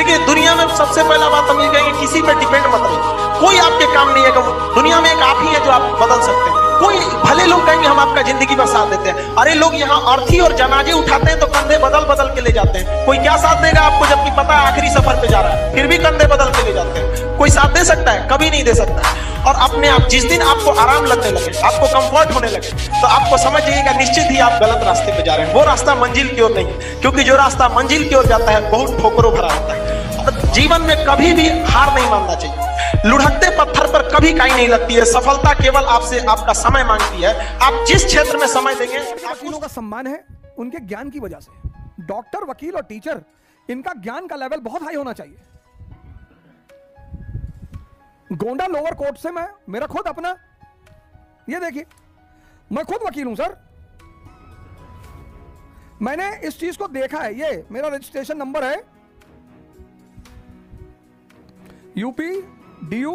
देखिए दुनिया में सबसे पहला बात हम ये कहेंगे, किसी पे डिपेंड मत रहिए। कोई आपके काम नहीं है, दुनिया में एक आप ही है जो आप बदल सकते हैं। कोई भले लोग कहेंगे हम आपका जिंदगी भर साथ देते हैं, अरे लोग यहाँ अर्थी और जनाजे उठाते हैं तो कंधे बदल बदल के ले जाते हैं। कोई क्या साथ देगा आपको, जबकि पता है आखिरी सफर पे जा रहा है, फिर भी कंधे बदल के ले जाते हैं। कोई साथ दे सकता है? कभी नहीं दे सकता है। और अपने आप जिस दिन आपको आराम लगने लगे, आपको कंफर्ट होने लगे, तो आपको समझ जाइएगा निश्चित ही आप गलत रास्ते पे जा रहे हैं। वो रास्ता मंजिल की ओर नहीं है, क्योंकि जो रास्ता मंजिल की ओर जाता है बहुत ठोकरों भरा होता है। और जीवन में कभी भी हार नहीं मानना चाहिए। लुढ़कते पत्थर पर कभी काई नहीं लगती है। सफलता केवल आपसे आपका समय मांगती है। आप जिस क्षेत्र में समय देंगे। वकीलों का सम्मान है उनके ज्ञान की वजह से। डॉक्टर, वकील और टीचर, इनका ज्ञान का लेवल बहुत हाई होना चाहिए। गोंडा लोअर कोर्ट से मेरा खुद अपना, ये देखिए मैं खुद वकील हूं सर। मैंने इस चीज को देखा है। ये मेरा रजिस्ट्रेशन नंबर है यूपी DU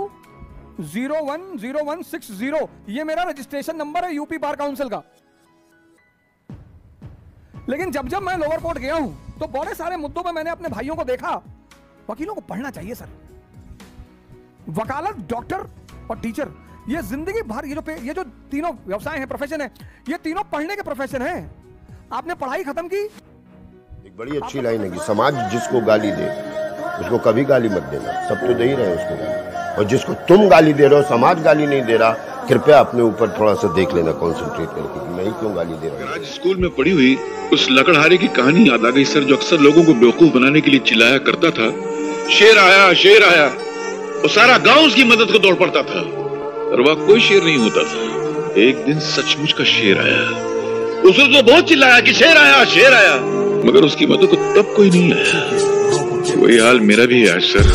010160। ये मेरा रजिस्ट्रेशन नंबर है यूपी बार काउंसिल का। लेकिन जब जब मैं लोअर कोर्ट गया हूं तो बड़े सारे मुद्दों पे मैंने अपने भाइयों को देखा। वकीलों को पढ़ना चाहिए सर। वकालत, डॉक्टर और टीचर, ये जिंदगी भर ये जो तीनों व्यवसाय हैं, प्रोफेशन है, ये तीनों पढ़ने के प्रोफेशन हैं। आपने पढ़ाई खत्म की। एक बड़ी अच्छी लाइन है कि समाज जिसको गाली दे उसको कभी गाली मत देना, सब तो दे ही रहे उसको गाली। और जिसको तुम गाली दे रहे हो, समाज गाली नहीं दे रहा, कृपया अपने ऊपर थोड़ा सा देख लेना, कॉन्सेंट्रेट करके कि मैं ही क्यों गाली दे रहा हूँ। आज स्कूल में पढ़ी हुई उस लकड़हारे की कहानी याद आ गई सर, जो अक्सर लोगों को बेवकूफ बनाने के लिए चिल्लाया करता था, शेर आया शेर आया। वो सारा गांव उसकी मदद को दौड़ पड़ता था, और वह कोई शेर नहीं होता था। एक दिन सचमुच का शेर आया। उसने तो बहुत चिल्लाया कि शेर आया, मगर उसकी मदद को तब कोई नहीं आया। वही हाल मेरा भी है आज सर।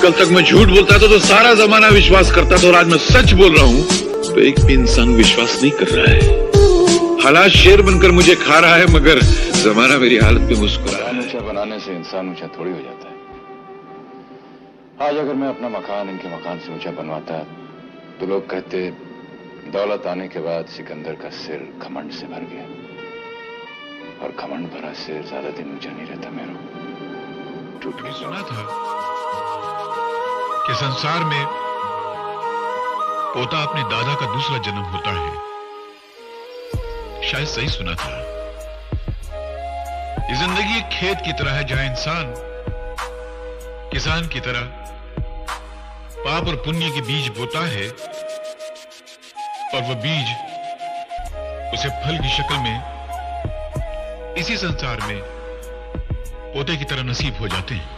कल तक मैं झूठ बोलता था तो सारा जमाना विश्वास करता था, और आज मैं सच बोल रहा हूँ तो एक भी इंसान विश्वास नहीं कर रहा है। हालात शेर बनकर मुझे खा रहा है, मगर जमाना मेरी हालत पे मुस्कुरा है। ऊंचा बनाने से इंसान ऊंचा थोड़ी हो जाता है। आज अगर मैं अपना मकान इनके मकान से ऊंचा बनवाता तो लोग कहते दौलत आने के बाद सिकंदर का सिर घमंड से भर गया, और घमंड भरा सिर ज्यादा दिन ऊंचा नहीं रहता। मेरा टूट गया। सुना था कि संसार में पोता अपने दादा का दूसरा जन्म होता है। शायद सही सुना था। ये जिंदगी एक खेत की तरह है, जहां इंसान किसान की तरह पाप और पुण्य के बीज बोता है, और वह बीज उसे फल की शक्ल में इसी संसार में पोते की तरह नसीब हो जाते हैं।